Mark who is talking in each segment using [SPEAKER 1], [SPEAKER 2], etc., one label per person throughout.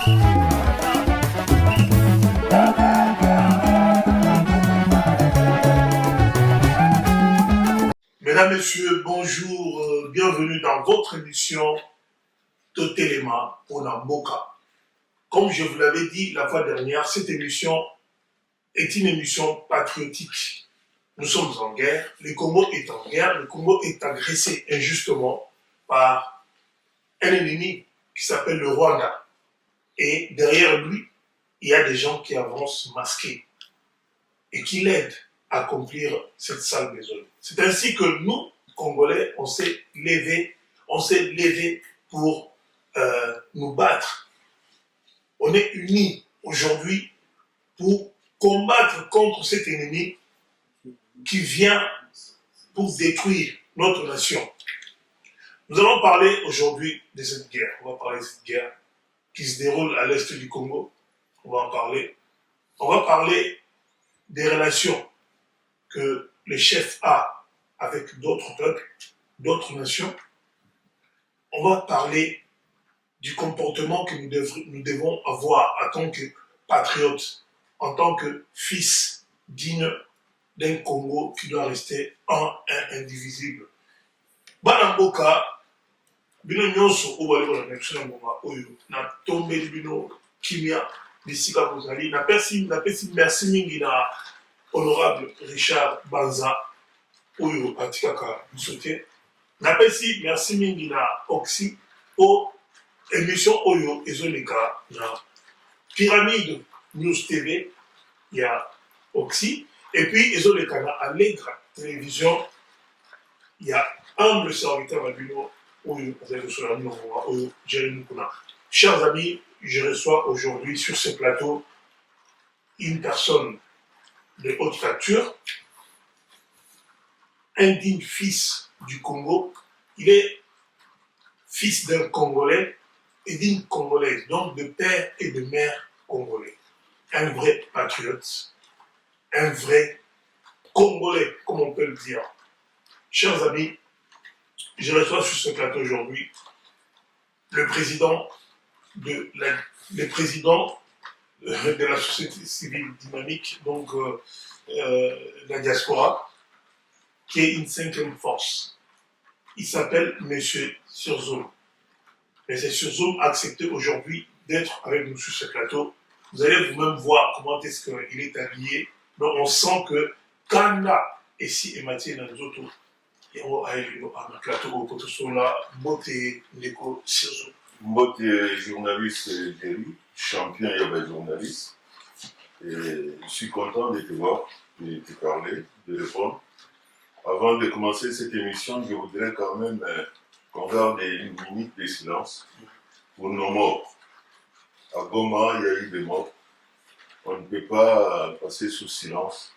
[SPEAKER 1] Mesdames, Messieurs, bonjour, bienvenue dans votre émission Totelema Onamboka. Comme je vous l'avais dit la fois dernière, cette émission est une émission patriotique. Nous sommes en guerre, le Congo est en guerre, le Congo est agressé injustement par un ennemi qui s'appelle le Rwanda. Et derrière lui, il y a des gens qui avancent masqués et qui l'aident à accomplir cette sale besogne. C'est ainsi que nous, Congolais, on s'est levé pour nous battre. On est unis aujourd'hui pour combattre contre cet ennemi qui vient pour détruire notre nation. Nous allons parler aujourd'hui de cette guerre. On va parler de cette guerre qui se déroule à l'est du Congo. On va en parler. On va parler des relations que le chef a avec d'autres peuples, d'autres nations. On va parler du comportement que nous devons avoir en tant que patriotes, en tant que fils digne d'un Congo qui doit rester un et indivisible. Banamboka, bino nyonso obali bona nekisona ngoma oyo na tombeli bino kimia bisika bozali na pesi merci mingi na honorable Richard Banza oyo atikaka bisote na pesi merci mingi na Oxy o émission oyo ezoleka na Pyramide News TV ya Oxy et puis ezoleka na Allegre Télévision ya humble serviteur Babino oyo azali sur la oyo Jérémy Kuna. Chers amis, je reçois aujourd'hui sur ce plateau une personne de haute facture, un digne fils du Congo. Il est fils d'un Congolais et d'une Congolaise, donc de père et de mère congolais. Un vrai patriote, un vrai Congolais, comme on peut le dire. Chers amis, je reçois sur ce plateau aujourd'hui le président de la société civile dynamique, donc la diaspora, qui est une cinquième force. Il s'appelle M. Surzoum. M. Surzoum a accepté aujourd'hui d'être avec nous sur ce plateau. Vous allez vous-même voir comment est-ce qu'il est habillé. Donc on sent que Kanda et si Mathieu dans les autres, et on va aller à un plateau au côté sur la beauté de Surzoum.
[SPEAKER 2] Mbote journaliste Jerry, champion et journaliste. Et je suis content de te voir, de te parler, de répondre. Avant de commencer cette émission, je voudrais quand même qu'on garde une minute de silence pour nos morts. À Goma, il y a eu des morts. On ne peut pas passer sous silence.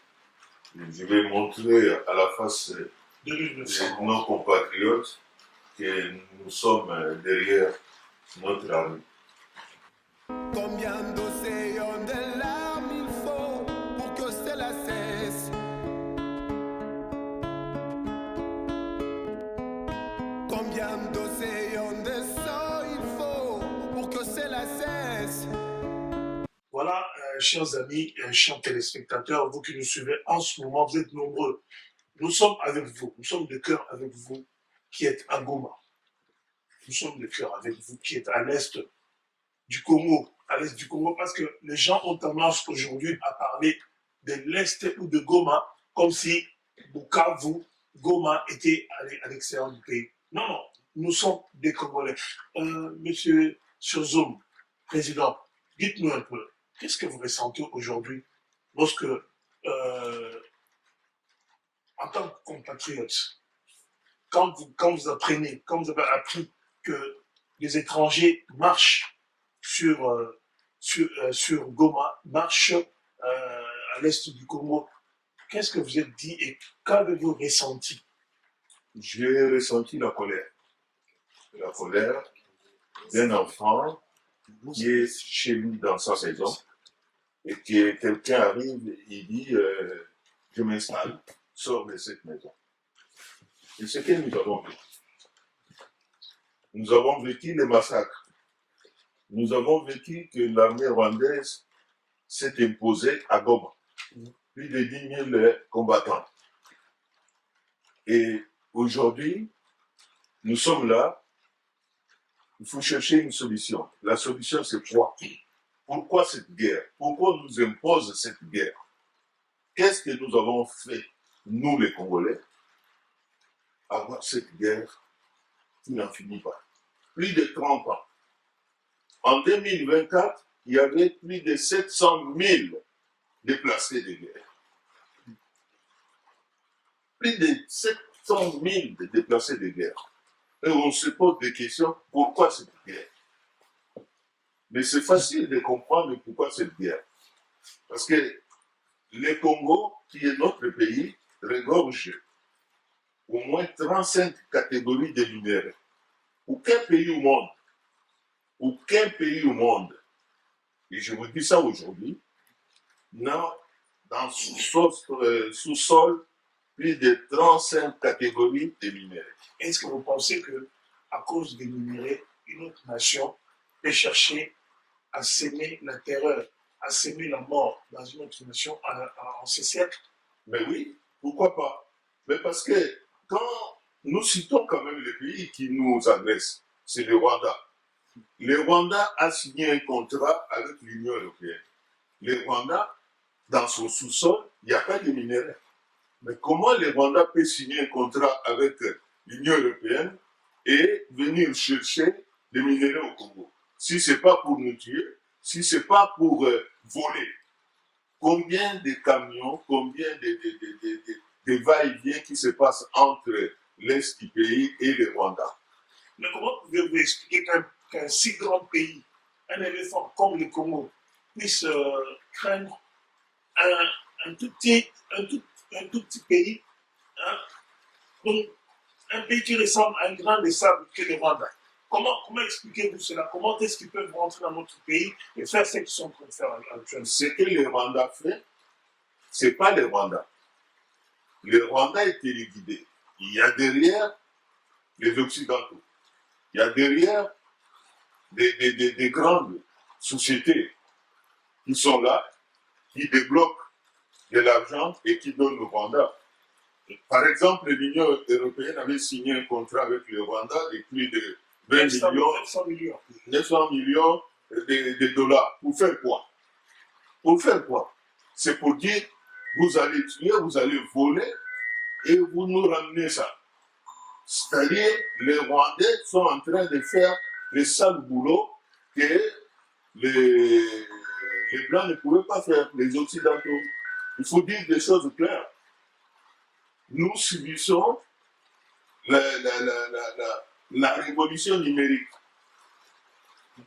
[SPEAKER 2] Je vais montrer à la face de nos compatriotes que nous sommes derrière notre armée.
[SPEAKER 3] Combien d'océans de larmes il faut pour que cela cesse? Combien d'océans de sang il faut pour que cela cesse?
[SPEAKER 1] Voilà, chers amis et chers téléspectateurs, vous qui nous suivez en ce moment, vous êtes nombreux. Nous sommes avec vous, nous sommes de cœur avec vous qui êtes à Goma. Nous sommes de cœur avec vous qui êtes à l'est du Congo, parce que les gens ont tendance aujourd'hui à parler de l'est ou de Goma comme si Bukavu, Goma était à l'extérieur du pays. Non, non, nous sommes des Congolais. Monsieur Surzoum, président, dites-nous un peu, qu'est-ce que vous ressentez aujourd'hui lorsque, en tant que compatriote, quand vous apprenez, quand vous avez appris que les étrangers marchent sur Goma, marchent à l'est du Congo, qu'est-ce que vous êtes dit et qu'avez-vous ressenti?
[SPEAKER 2] J'ai ressenti la colère d'un enfant qui est chez lui dans sa maison et que quelqu'un arrive et dit je m'installe, sors de cette maison. Et ce que nous avons vécu les massacres nous avons vécu que l'armée rwandaise s'est imposée à Goma. Plus de 10 000 combattants. Et aujourd'hui, nous sommes là, il faut chercher une solution. La solution, c'est quoi? Pourquoi cette guerre? Pourquoi on nous impose cette guerre? Qu'est-ce que nous avons fait, nous les Congolais, avoir cette guerre qui n'en finit pas? Plus de 30 ans. En 2024, il y avait plus de 700 000 déplacés de guerre. Plus de 700 000 déplacés de guerre. Et on se pose des questions, pourquoi cette guerre? Mais c'est facile de comprendre pourquoi cette guerre. Parce que le Congo, qui est notre pays, regorge au moins 35 catégories de minéraux. Aucun pays et je vous dis ça aujourd'hui, n'a dans sous-sol plus de 35 catégories de minéraux.
[SPEAKER 1] Est-ce que vous pensez que, à cause des minéraux, une autre nation peut chercher à s'aimer la terreur, à s'aimer la mort dans une autre nation en ces siècles?
[SPEAKER 2] Mais oui, pourquoi pas? Mais parce que quand nous citons quand même les pays qui nous agressent, c'est le Rwanda. Le Rwanda a signé un contrat avec l'Union européenne. Le Rwanda, dans son sous-sol, il n'y a pas de minéraux. Mais comment le Rwanda peut signer un contrat avec l'Union européenne et venir chercher des minéraux au Congo? Si ce n'est pas pour nous tuer, si ce n'est pas pour voler, combien de camions, combien de va-et-vient qui se passent entre l'Est du pays et le Rwanda?
[SPEAKER 1] Mais comment pouvez-vous expliquer qu'un si grand pays, un éléphant comme le Congo, puisse craindre un tout petit pays, hein, donc un pays qui ressemble à un grain de sable que le Rwanda? Comment expliquez-vous cela? Comment est-ce qu'ils peuvent rentrer dans notre pays et faire ce qu'ils sont en train de faire actuellement?
[SPEAKER 2] Ce que le Rwanda fait, ce n'est pas le Rwanda. Le Rwanda est téléguidé. Il y a derrière les Occidentaux. Il y a derrière des grandes sociétés qui sont là, qui débloquent de l'argent et qui donnent au Rwanda. Par exemple, l'Union européenne avait signé un contrat avec le Rwanda de plus de 900 millions de dollars. Pour faire quoi? Pour faire quoi? C'est pour dire, vous allez tuer, vous allez voler et vous nous ramenez ça. C'est-à-dire, les Rwandais sont en train de faire le sale boulot que les Blancs ne pouvaient pas faire, les Occidentaux. Il faut dire des choses claires. Nous subissons la révolution numérique.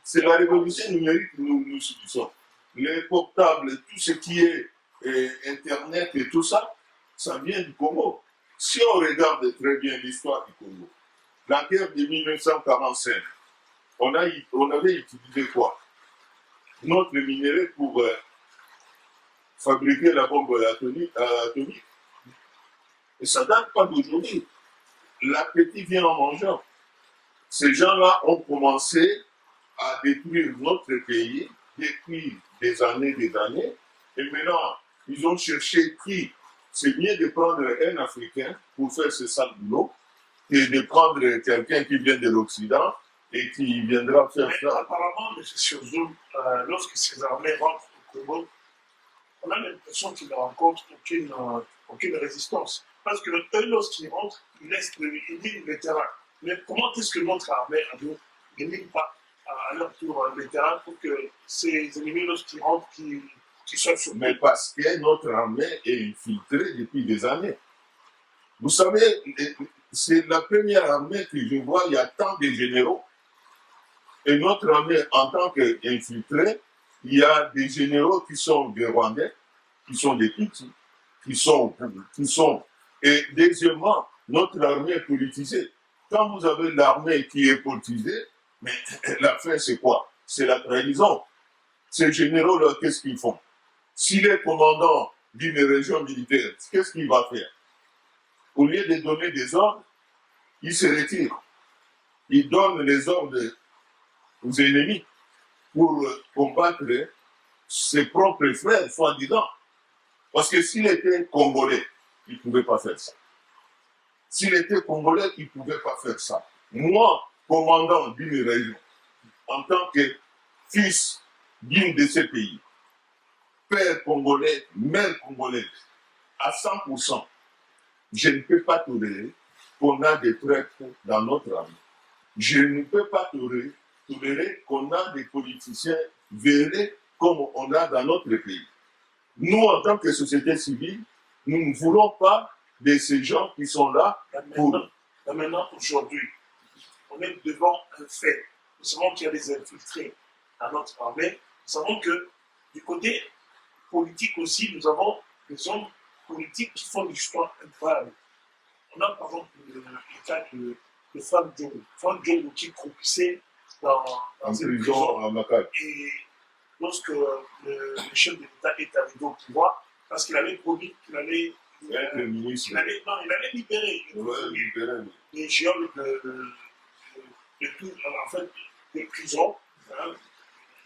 [SPEAKER 2] C'est la révolution numérique que nous subissons. Les portables, tout ce qui est Internet et tout ça, ça vient du Congo. Si on regarde très bien l'histoire du Congo, la guerre de 1945, on avait utilisé quoi? Notre minerai pour fabriquer la bombe atomique. Et ça ne date pas d'aujourd'hui. L'appétit vient en mangeant. Ces gens-là ont commencé à détruire notre pays depuis des années. Et maintenant, ils ont cherché qui? C'est mieux de prendre un Africain pour faire ce sale boulot que de prendre quelqu'un qui vient de l'Occident et qui viendra faire ça.
[SPEAKER 1] Apparemment, M. Zoum, lorsque ces armées rentrent au Congo, on a l'impression qu'ils ne rencontrent aucune résistance. Parce que eux, lorsqu'ils rentrent, ils minent le terrain. Mais comment est-ce que notre armée ne mine pas à leur tour le terrain pour que ces ennemis, lorsqu'ils rentrent, qui soient sur?
[SPEAKER 2] Mais parce que notre armée est infiltrée depuis des années. Vous savez, c'est la première armée que je vois, il y a tant de généraux. Et notre armée, en tant qu'infiltrée, il y a des généraux qui sont des Rwandais, qui sont des Tutsis, qui sont. Et deuxièmement, notre armée est politisée. Quand vous avez l'armée qui est politisée, mais la fin c'est quoi? C'est la trahison. Ces généraux-là, qu'est-ce qu'ils font? S'il est commandant d'une région militaire, qu'est-ce qu'il va faire? Au lieu de donner des ordres, il se retire. Il donne les ordres aux ennemis. pour combattre ses propres frères, soi-disant. Parce que s'il était congolais, il ne pouvait pas faire ça. S'il était congolais, il ne pouvait pas faire ça. Moi, commandant d'une région, en tant que fils d'une de ces pays, père congolais, mère congolaise, à 100%, je ne peux pas tolérer qu'on a des traîtres dans notre armée. Je ne peux pas tolérer qu'on a des politiciens vérés comme on a dans notre pays. Nous, en tant que société civile, nous ne voulons pas de ces gens qui sont là pour...
[SPEAKER 1] Maintenant, aujourd'hui, on est devant un fait. Nous savons qu'il y a des infiltrés dans notre armée. Nous savons que du côté politique aussi, nous avons des hommes politiques qui font des histoires incroyables. On a par exemple le cas de Franck Diongo. Franck Diongo qui croupissait dans une prison
[SPEAKER 2] à Makal.
[SPEAKER 1] Et lorsque le chef de l'État est arrivé au pouvoir, parce qu'il avait promis qu'il allait
[SPEAKER 2] Il allait
[SPEAKER 1] libérer les géoles de tout, en fait, des prisons. Hein.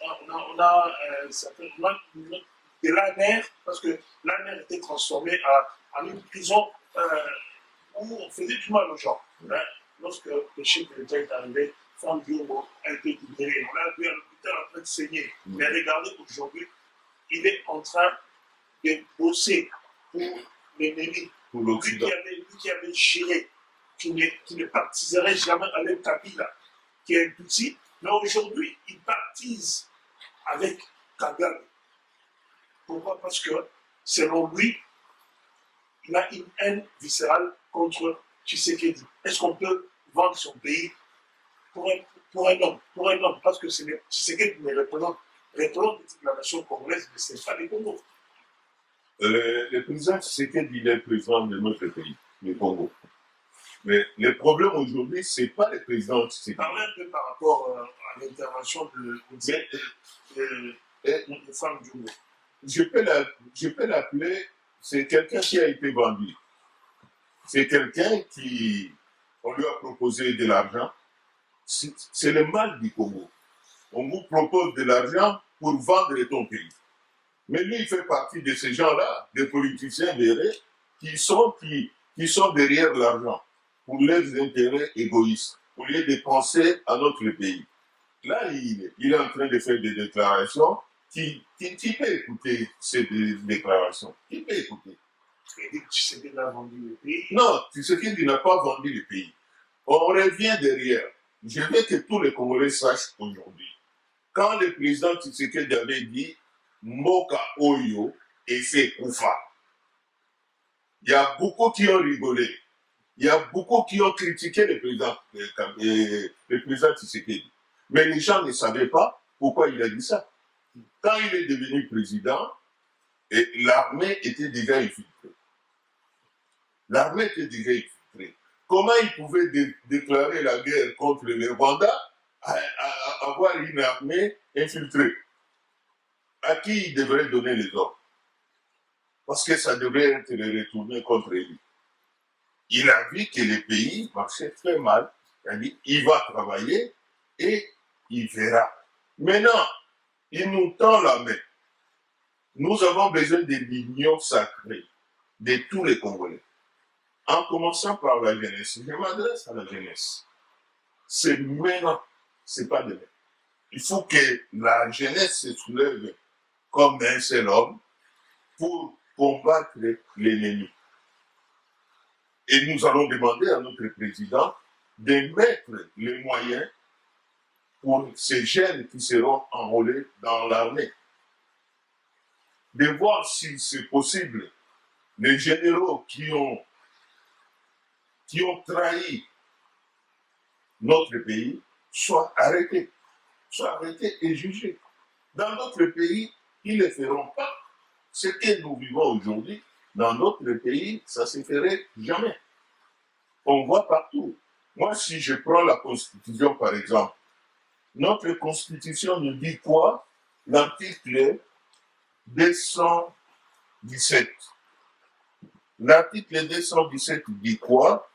[SPEAKER 1] On a certainement de l'ANR, parce que l'ANR était transformée en une prison où on faisait du mal aux gens. Hein. Lorsque le chef de l'État est arrivé, Franck Diongo a été libéré. On l'a vu à l'hôpital en train de saigner. Mais regardez, aujourd'hui, il est en train de bosser pour l'ennemi.
[SPEAKER 2] Pour l'Occident.
[SPEAKER 1] Lui qui avait géré, qui ne partiserait jamais avec Kabila, qui est un petit, mais aujourd'hui, il partise avec Kagame. Pourquoi? Parce que, selon lui, il a une haine viscérale contre Tshisekedi. Est-ce qu'on peut vendre son pays pour un homme, parce que Tshisekedi ne représente toute la nation congolaise, mais ce n'est pas les Congo.
[SPEAKER 2] Le président Tshisekedi, il est président de notre pays, le Congo. Mais le problème aujourd'hui, ce n'est pas le président Tshisekedi.
[SPEAKER 1] Parlez un peu par rapport à l'intervention de Franck Diongo.
[SPEAKER 2] Je peux l'appeler, c'est quelqu'un qui a été vendu. C'est quelqu'un qui, on lui a proposé de l'argent. C'est le mal du Congo. On vous propose de l'argent pour vendre ton pays. Mais lui, il fait partie de ces gens-là, des politiciens vérés, qui sont derrière l'argent, pour leurs intérêts égoïstes, au lieu de penser à notre pays. Là, il est en train de faire des déclarations qui peut écouter ces déclarations. Qui peut écouter.
[SPEAKER 1] Il dit que Tshisekedi a vendu le pays.
[SPEAKER 2] Non, Tshisekedi n'a pas vendu le pays. On revient derrière. Je veux que tous les Congolais sachent aujourd'hui. Quand le président Tshisekedi avait dit Moka Oyo et c'est Koufa, il y a beaucoup qui ont rigolé. Il y a beaucoup qui ont critiqué le président Tshisekedi. Mais les gens ne savaient pas pourquoi il a dit ça. Quand il est devenu président, l'armée était déjà infiltrée. L'armée était déjà infiltrée. Comment il pouvait déclarer la guerre contre le Rwanda à avoir une armée infiltrée? À qui il devrait donner les ordres? Parce que ça devrait être retourné contre lui. Il a vu que le pays marchait très mal. Il a dit, il va travailler et il verra. Maintenant, il nous tend la main. Nous avons besoin de l'union sacrée de tous les Congolais. En commençant par la jeunesse. Je m'adresse à la jeunesse. C'est maintenant, c'est pas demain. Il faut que la jeunesse se soulève comme un seul homme pour combattre l'ennemi. Et nous allons demander à notre président de mettre les moyens pour ces jeunes qui seront enrôlés dans l'armée. De voir si c'est possible, les généraux qui ont trahi notre pays soient arrêtés et jugés. Dans notre pays, ils ne le feront pas. Ce que nous vivons aujourd'hui, dans notre pays, ça ne se ferait jamais. On voit partout. Moi, si je prends la Constitution, par exemple, notre Constitution nous dit quoi? L'article 217. L'article 217 dit quoi?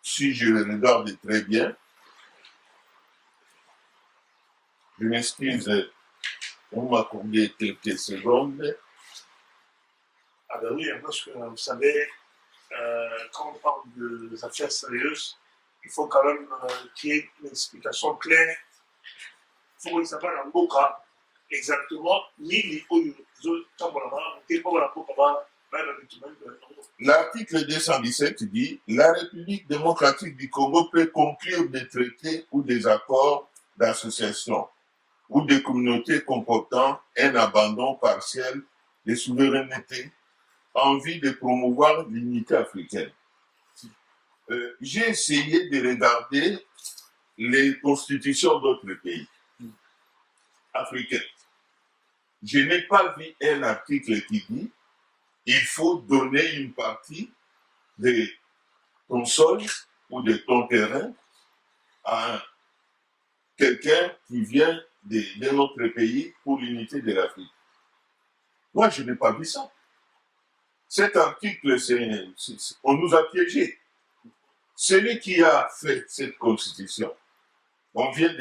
[SPEAKER 2] Si je le regarde très bien, Je m'excuse, on m'a accordé quelques secondes.
[SPEAKER 1] Ah ben oui, parce que vous savez, quand on parle des affaires sérieuses, il faut quand même qu'il y ait une explication claire. Il faut que ça parle en boca exactement, ni les
[SPEAKER 2] L'article 217 dit « La République démocratique du Congo peut conclure des traités ou des accords d'association ou des communautés comportant un abandon partiel de souveraineté en vue de promouvoir l'unité africaine. » J'ai essayé de regarder les constitutions d'autres pays africains. Je n'ai pas vu un article qui dit il faut donner une partie de ton sol ou de ton terrain à quelqu'un qui vient d'un autre pays pour l'unité de l'Afrique. Moi, je n'ai pas vu ça. Cet article, on nous a piégés. Celui qui a fait cette constitution, on vient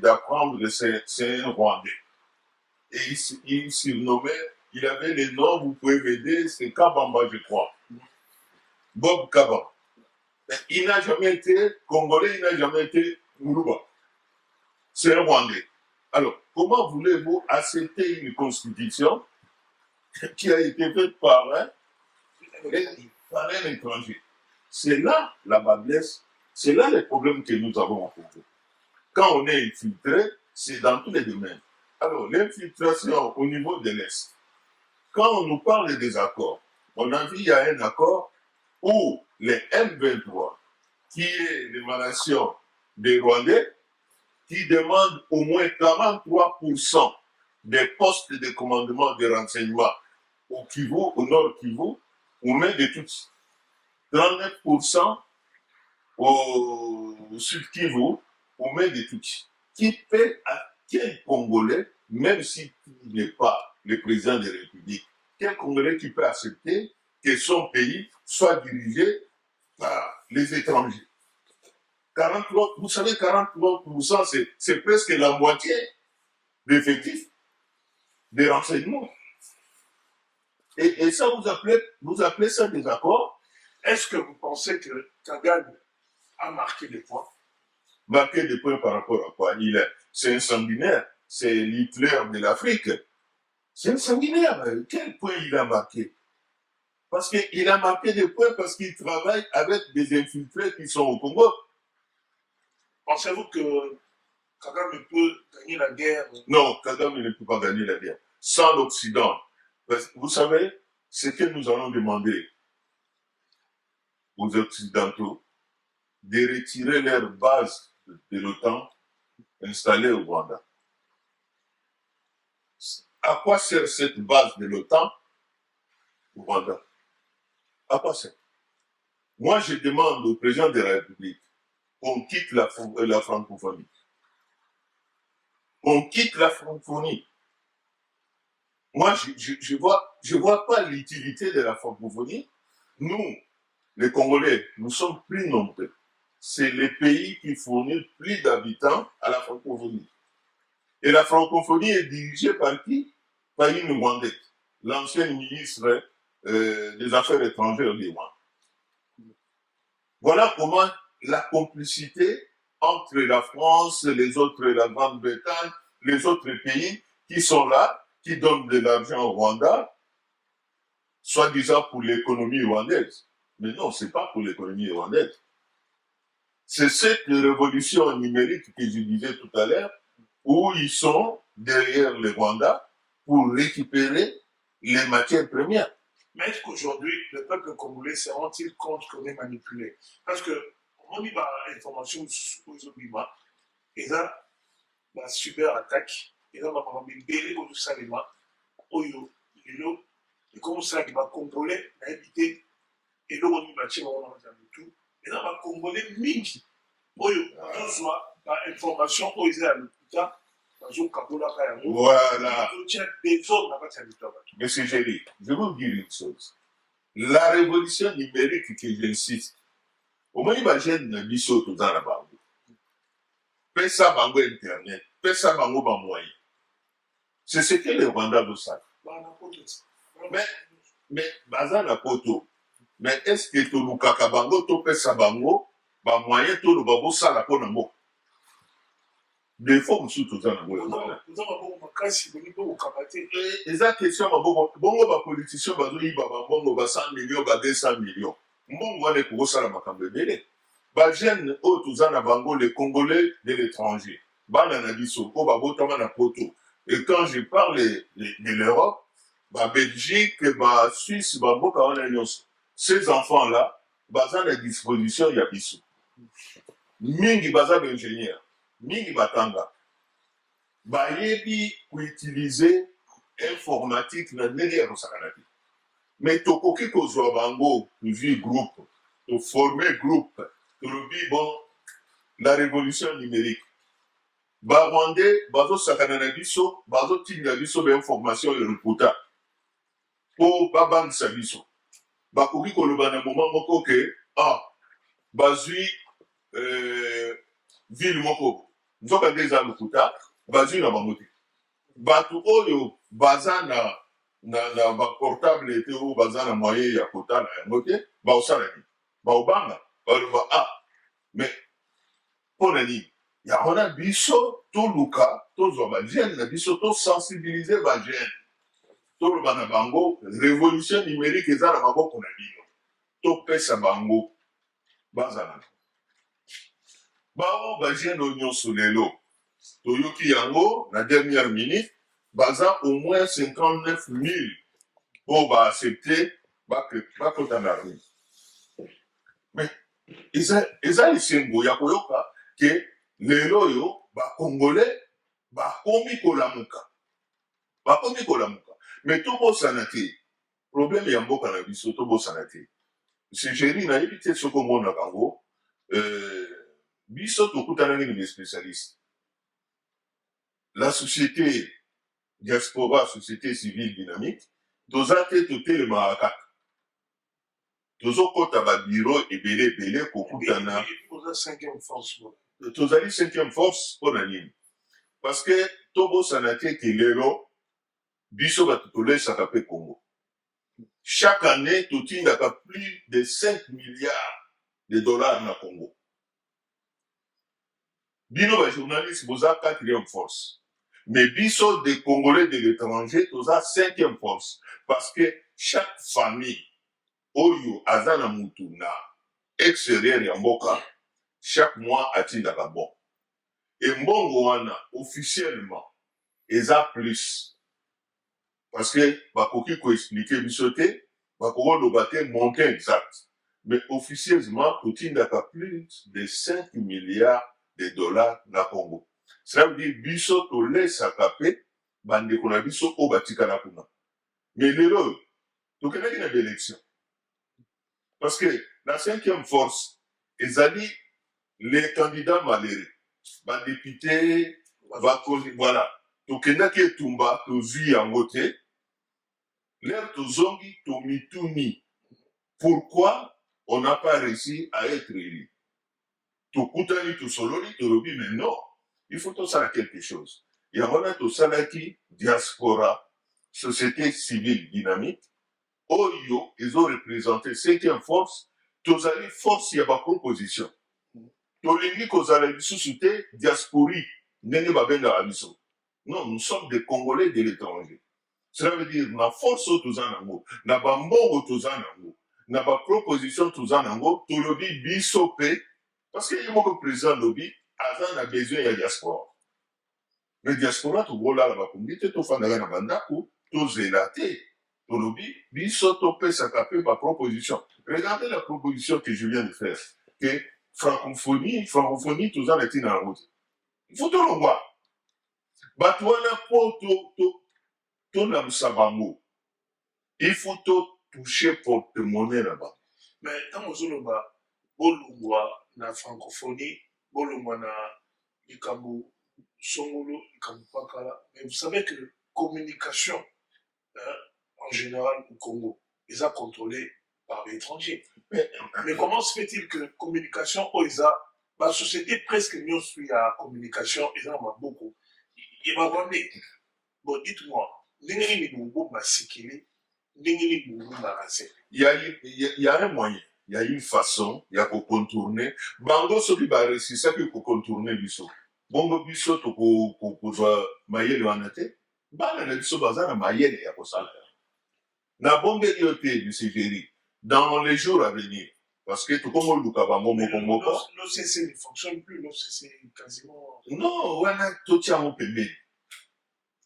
[SPEAKER 2] d'apprendre que c'est un Rwandais. Et il surnommait, il avait les noms, vous pouvez m'aider, c'est Kabamba, je crois. Bob Kaba. Il n'a jamais été Congolais, il n'a jamais été Moulouba. C'est un Rwandais. Alors, comment voulez-vous accepter une constitution qui a été faite par un étranger? C'est là la faiblesse, c'est là les problèmes que nous avons en Congo. Quand on est infiltré, c'est dans tous les domaines. Alors, l'infiltration au niveau de l'Est, quand on nous parle des accords, on a vu il y a un accord où les M23, qui est l'émanation des Rwandais, qui demandent au moins 43% des postes de commandement de renseignement au Kivu, au Nord Kivu, aux mains de tous. 39% au Sud Kivu, aux mains de tous. Qui paie à quel Congolais, même s'il n'est pas le président de la République, quel Congolais qui peut accepter que son pays soit dirigé par les étrangers? 43, vous savez, 43%, c'est presque la moitié d'effectifs des renseignements. Et ça, vous appelez ça des accords?
[SPEAKER 1] Est-ce que vous pensez que Kagame a marqué des points?
[SPEAKER 2] Marqué des points par rapport à quoi? C'est un sanguinaire, c'est l'Hitler de l'Afrique. C'est un sanguinaire. Quel point il a marqué? Parce qu'il a marqué des points parce qu'il travaille avec des infiltrés qui sont au Congo.
[SPEAKER 1] Pensez-vous que Kagame peut gagner la guerre?
[SPEAKER 2] Non, Kagame ne peut pas gagner la guerre. Sans l'Occident. Vous savez, ce que nous allons demander aux Occidentaux, de retirer leur base de l'OTAN installée au Rwanda. À quoi sert cette base de l'OTAN au Rwanda? À quoi sert? Moi, je demande au président de la République qu'on quitte la francophonie. On quitte la francophonie. Moi, je vois pas l'utilité de la francophonie. Nous, les Congolais, nous sommes plus nombreux. C'est les pays qui fournissent plus d'habitants à la francophonie. Et la francophonie est dirigée par qui? Par une Rwandaise, l'ancienne ministre des Affaires étrangères du Rwanda. Voilà comment la complicité entre la France, les autres, la Grande-Bretagne, les autres pays qui sont là, qui donnent de l'argent au Rwanda, soi-disant pour l'économie rwandaise. Mais non, c'est pas pour l'économie rwandaise. C'est cette révolution numérique que je disais tout à l'heure, où ils sont derrière le Rwanda pour récupérer les matières premières.
[SPEAKER 1] Mais est-ce qu'aujourd'hui, le peuple congolais se rend-il compte qu'on est manipulé? Parce que, on dit l'information aux Obima, et là, la cyber-attaque, et là, on va libérer au Salema, au Yo, et comme ça, il va Congolais, habiter, et là, on va bâtir, on va tout, et là, on va Congolais, mingi, au Yo, on soit, l'information, au Israël, à l'hôpital,
[SPEAKER 2] voilà. Monsieur Géry, je vais vous dire une chose. La révolution numérique que j'insiste, au moins, il va gêner le biseau tout dans la banque. Fais ça, banque Internet. pesa bango ba moyen. C'est ce que les Rwandais veulent ça. Mais baza na poto. Mais est-ce que tolukaka bango topesa bango ba moyen toloba bosala mpo nango? Des fois mosusu toza nango. Eza question ya maboko. Bongo bapoliticien bazoyiba bambongo ba 100 millions ba 200 millions. Mbongo wana ekokosala makambo ebele. Bajeune oyo toza na bango les Congolais de l'étranger. Bana na biso po babotama na poto. Et quand je parle de l'Europe, ba Belgique, ba Suisse, ba mboka wana nyonso. Ces enfants-là, baza na disposition ya biso. Mingi baza d'ingénieur, mingi batanga. Bayebi utiliser informatique na ndenge ya kosakana te. Mais tokoki kozwa bango vie groupe, to former groupe, to lobi bon la révolution numérique. Ba Rwandais bazo sakana na biso, bazo tinga biso ba information ya reputa. Po babangisa biso. Bakoki koloba na moment moko ke bazwi ville moko nzoka nde eza lokuta bazwi na bango te. Bato oyo baza na baportable te oyo baza na moyen ya kotala yango te baosala nini baobanga baloba mais mpo na nini yango na biso toluka tozwa bagene na biso tosensibilize bagene toloba na bango révolution numérique eza na maboko na bino topesa bango bazala bao bagene oyo nyonso lelo toyoki yango na dernière minute baza au moins 59 000 oyo baaccepte bakota na rue. Mais eza lisengo ya koyoka ke lelo oyo bakongolais bakomi kolamuka mais tobosana te problème ya mboka na biso tobosana te. Sigeri nayebi te soki omonaka yango biso tokutanaki na spécialiste. La société diaspora, société civile dynamique, toza te totelemaka kaka tozokota babiro ebele kokutana tozali 5e force mpo na nini parce que tobosana te ke lelo biso bato tolesaka mpe Congo. Chaque année totindaka plus de 5 milliards de dollars na Congo. Bino ba journaliste boza 4e force. Mais biso des Congolais de l'étranger toza 5e force parce que chaque famille oyo azana mutu na extérieur ya mboka chaque mois atindaka bon. Et mbongo wana officiellement eza plus parce que bakoki ko expliquer biso te bakoko loba te montant exact mais officieusement totindaka plus de 5 milliards de dollars na Congo. Cela veut dire biso tolesaka pe bandeko na biso oyo batikala kuna. Mais lelo tokendaki na élection parce que la 5e force ezali les candidats malheureux badéputé bakozi voilà tokendaki etumba tozwi yango te lero tozongi tomituni pourquoi on n'a pas réussi à être élu. Tokutani tosololi tolobi mais non il faut tosala quelque chose yango na tosalaki diaspora société civile dynamique oyo ezoreprésente 5e force tozali force ya baproposition tolingi kozala lisusu te diaspori ndenge babengaka biso. Non, nous sommes des Congolais de l'étranger. Cela veut dire na force oyo toza nango na bambongo toza nango na baproposition toza nango tolobi biso pe parce que ye moko président lobi aza na besoin ya diaspora. Mais diaspora tokolala bakumbi te tofandaka na bandako tozela te tolobi biso topesaka pe baproposition. Regardez la proposition que je viens de faire que francophonie toza na ntina yango te. Il faut tolongwa bato wana po tolamusa bango il faut toucher porte-monnaie na bango.
[SPEAKER 1] Mais ntango ozoloba bolongwa na francophonie bolongwa na likambo songolo likambo pakala mais vous savez que communication en général au Congo ils sont contrôlés par l'étranger. Mais comment se fait-il que communication oyo eza société presque nyonso ya communication eza na maboko Et Babonné, bon, dites-moi, Ndengeni Boubou m'a séquilé, Ndengeni Boubou m'a rasé.
[SPEAKER 2] Il y a un moyen, il y a une façon, il y a qu'on contourner. Bango soki ba c'est ça que qu'on contourner biso. Bongo biso to ko mayele wanate. Bana na biso bazana mayele ya kosala. Na bombe yote du Sibérie dans les jours à venir. Parce que tout comme le Kabango Mokomoko.
[SPEAKER 1] L'OCC ne fonctionne plus, l'OCC quasiment.
[SPEAKER 2] Non, on a tout ça en paiement.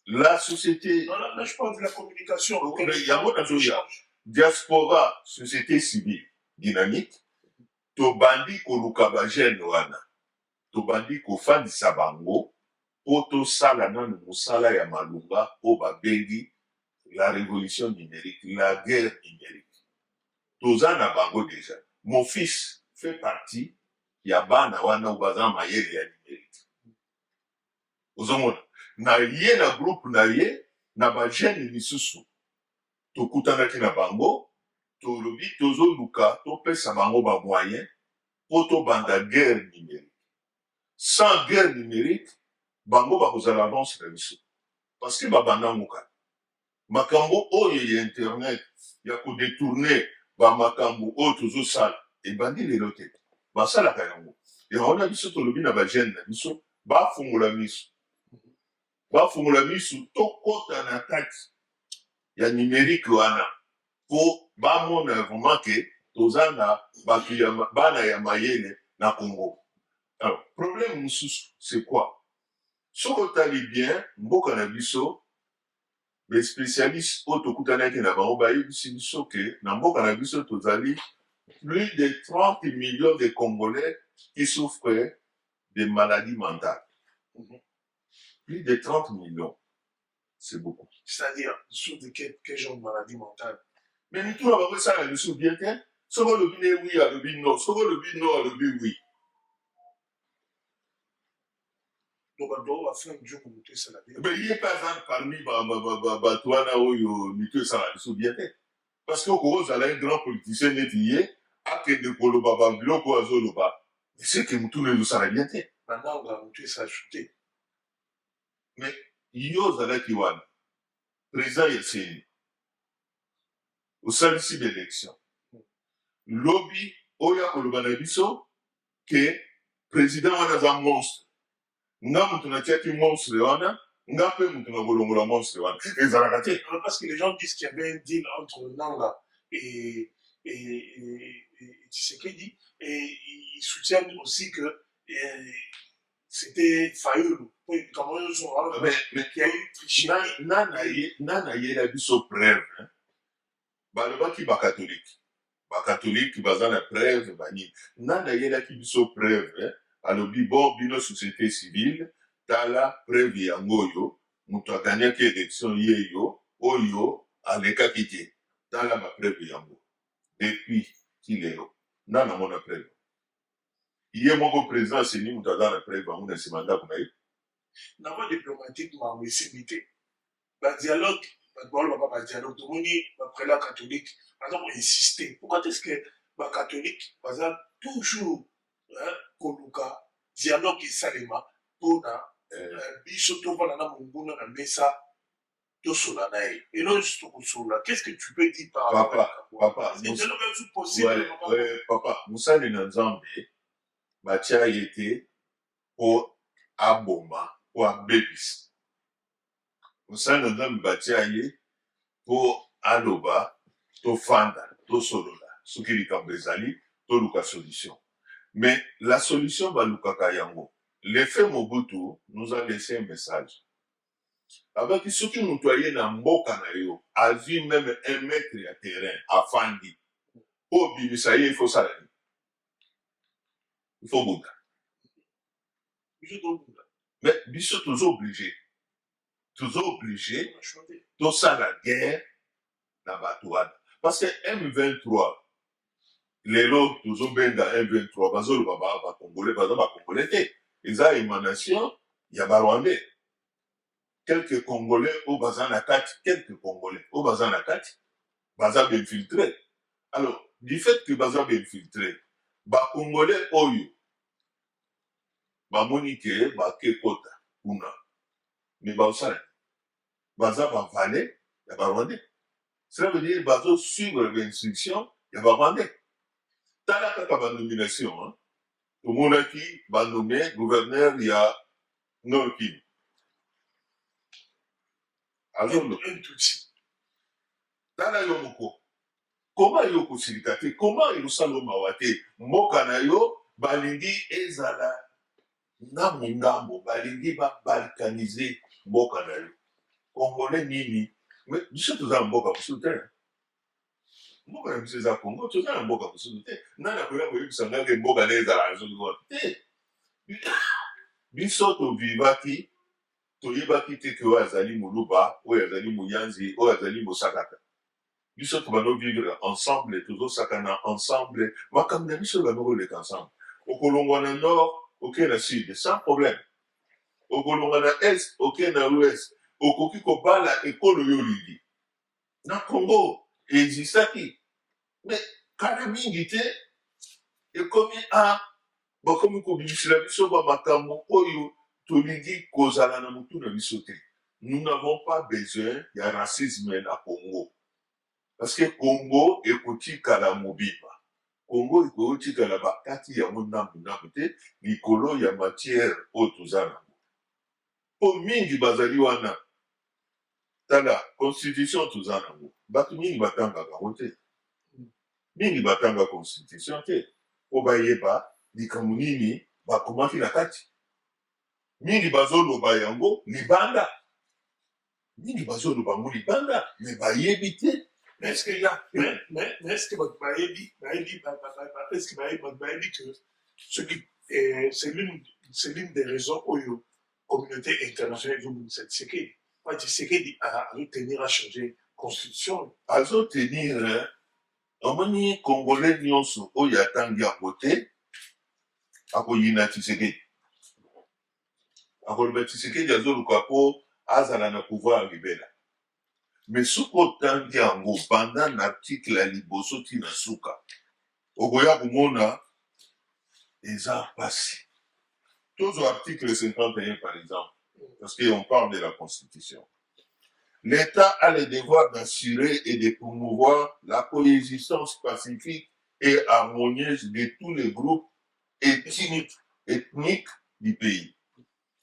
[SPEAKER 2] La société.
[SPEAKER 1] Non, là, je parle de la communication.
[SPEAKER 2] Il y a un échange. Diaspora, société civile, dynamique. To bandi ko lukaba jeune wana. To bandi ko fandi sabango. Poto sala nanu musala ya malunga. Oba bengi. La révolution numérique, la guerre numérique. Tozana bango déjà. Mon fils fait partie. Yabana wana ubazan mayele ya numérique. Ozomona. Na ye na groupe na ye, na ba jeune misusu. Tokutanaki na bango, tolobi tozo luka, topesa bango ba moyen, poto banda guerre numérique. Sans guerre numérique, bango ba kozala avance na biso. Parce que ba banda muka. Makambo oyo ya internet, ya ko détourner ba makambo oyo tozo sala, e bandi lelo te. Ba sala ka yango. Et on a biso tolobi na ba jeune na biso, ba fungula miso. Ba fungula miso to kota na kati ya numérique wana po ba mona vraiment que tozana ba bana ya mayele na Congo. Alors, problème mususu, c'est quoi? Soko tali bien, mboka na biso, les spécialistes autokutanaki na bango ba yebisi biso que na mboka na biso tozali plus de 30 millions de Congolais qui souffrent de maladies mentales. Plus de 30 millions. C'est beaucoup.
[SPEAKER 1] C'est-à-dire, sur de quel genre de maladie mentale?
[SPEAKER 2] Mais nous, tout avons ça, nous sommes bien, hein? Souvent le bin oui, à le bin non. Souvent le bin non, à le bin oui.
[SPEAKER 1] Donc, on va faire un jour pour nous ça la vie.
[SPEAKER 2] Mais il n'y a pas un parmi, toi, là, où nous ça nous sommes bien, hein? Parce qu'au Congo, vous avez un grand politicien net hier, à que de Polo Baba, Biloko Azoloba. Mais c'est que nous tous les deux, ça va bien, hein?
[SPEAKER 1] Maintenant, on va nous ça ajouter.
[SPEAKER 2] Mais, yo zalaki wana président Yesseni osalisi d'élection lobi oya koloba na biso ke président wana za monstre nga mutu natiaki monstre wana nga mpe mutu na kolongola monstre wana ezalaka te.
[SPEAKER 1] Parce que les gens disent qu'il y avait un deal entre Nanga et Tshisekedi, et ils soutiennent aussi que c'était Fayulu. Mais qui a eu tricherie.
[SPEAKER 2] Nana yela biso preuve. Balobaki ba catholique. Ba catholique baza na preuve bani. Nana yela ki biso preuve. Alobi bon bino société civile tala preuve yango yo. Mutu aganyaki élection yeyo oyo aleka kite. Tala ma preuve yango. Depuis kilelo. Nana mona preuve. Iye moko président seni mutu aza na preuve bango na nsima ndako na ye.
[SPEAKER 1] N'avant diplomatiquement, mais c'est limité. Le dialogue, le dialogue, tout le monde, après la catholique, par exemple, insister. Pourquoi est-ce que le catholique, par exemple, toujours, Koluka, dialogue et salima, pour bisoto, voilà, munguna, na mesa, to solanae. Et non, juste pour sola. Qu'est-ce que tu peux dire par rapport à
[SPEAKER 2] Papa,
[SPEAKER 1] c'est dialogue possible.
[SPEAKER 2] Papa, Moussa Nzambe, Matia était pour aboma. Ou à bébis. Au sein de l'homme bâti pour aloba, to fanda, to solola, ce qui est comme bezali, to luka solution. Mais la solution va luka kayango. L'effet Mobutu nous a laissé un message. Avec ce qui nous doyait dans Mboka na yo, a vu même 1 mètre à terrain, à Fandi. Au Bibisaye, il faut ça. Il faut Bouddha. Mais biso toujours obligé tout ça la guerre na batouane parce que M23 les lots toujours benga M23 bazolo baba congolais te eza émanation ya ba rwandais quelques congolais au bazana kati baza bien infiltré. Alors du fait que baza bien infiltré ba congolais oyo ba monique ba ke kota kuna mais baosala baza bavale ya barwandais. Cela veut dire bazosuivre l'instruction ya barwandais. Tala kaka banomination tomonaki banome gouverneur ya Nord Kivu azolo tala yo moko koma yo kosilika te koma elosala mawa te mboka na yo balingi ezala ngambo balingi babalkanize mboka na yo congolais nini biso toza na mboka mosusu te mboka na biso eza congo toza na mboka mosusu te nani akoya koyebisa ngake mboka na ezala azolivona te biso tovivaki toyebaki te ke oyo azali moluba oyo azali moyanzi oyo azali mosakata biso tobando vivre ensemble tozosakana ensemble makambo na biso bando koleka ensemble okolongwa na nord okei na sud sans problème okolongwa na est okei na ouest okoki kobala ekolo yo olingi na congo existaki me kala mingi te ekomi bakomi kobimisela biso bamakambo oyo tolingi kozala na motu na biso te. Nous n'avons pas besoin ya racisme na Congo parce que Congo ekotikala mobimba Congo ekotikala bakati ya ndambu te likolo ya matière oyo toza nango po mingi bazali wana tala constitution toza nango bato mingi batangaka yango te mingi batanga constitution te po bayeba likambo nini bakomaki na kati mingi bazoloba yango libanda mingi bazoloba yango libanda me bayebi te.
[SPEAKER 1] Est-ce qu'il y a, mais est-ce que votre bayebi que c'est l'une des raisons où la communauté internationale de cette séquelle, pas de séquelle à tenir à changer la constitution.
[SPEAKER 2] À tenir, omoni congolais nyonso oyo atangi yango te akoyina Tshisekedi akoloba Tshisekedi azoluka po azala na pouvoir libela mais soki otangi yango pendant na article ya liboso tina suka okoya komona eza mpasi tozwa article 51 par exemple parce qu'on parle de la constitution. L'État a le devoir d'assurer et de promouvoir la coexistence pacifique et harmonieuse de tous les groupes ethniques du pays.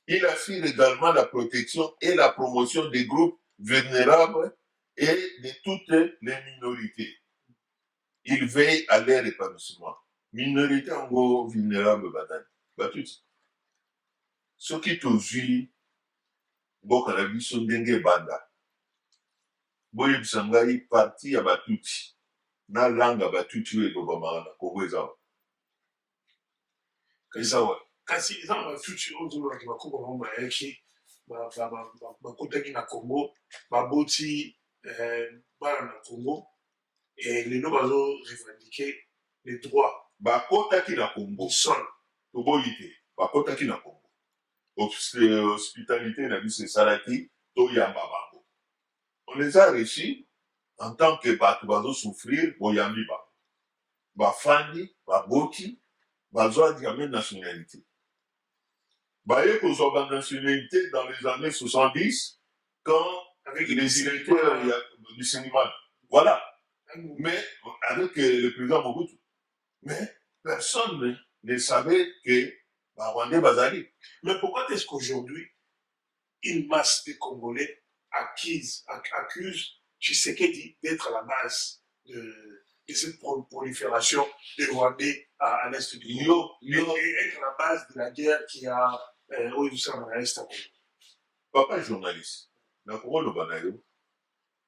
[SPEAKER 2] Il assure également la protection et la promotion des groupes vulnérables et de toutes les minorités. Il veille à leur épanouissement. Minorité en gros vulnérable badani. Batuti. Ce qui tozui boka na biso ndenge banda. Boyebisa ngai parti ya batuti na langa batuti oyo elobamaka na Kongo ezawa
[SPEAKER 1] kasi eza batuti oyo ozolobaki bakongo bango bayaki bakotaki na Congo baboti bana na Congo lelo bazo-revendiquer les droits
[SPEAKER 2] bakotaki na Congo
[SPEAKER 1] sol
[SPEAKER 2] toboyi te bakotaki na Congo hospitalité na biso esalaki toyamba bango. On les a reçus en tant que bato bazo-souffrir boyambi bango bafandi baboti bazwaki ya même nationalité baye kozwa ba nationalité dans les années 70 quand avec les directeurs du cinéma voilà mais avec le président Mobutu mais personne ne savait que Rwandais bazali.
[SPEAKER 1] Mais pourquoi est-ce qu'aujourd'hui une masse de Congolais accuse Tshisekedi d'être à la base de cette prolifération des Rwandais à l'est du Congo et être à la base de la guerre qui a au sein de l'est à Congo?
[SPEAKER 2] Papa journaliste, na koloba na yo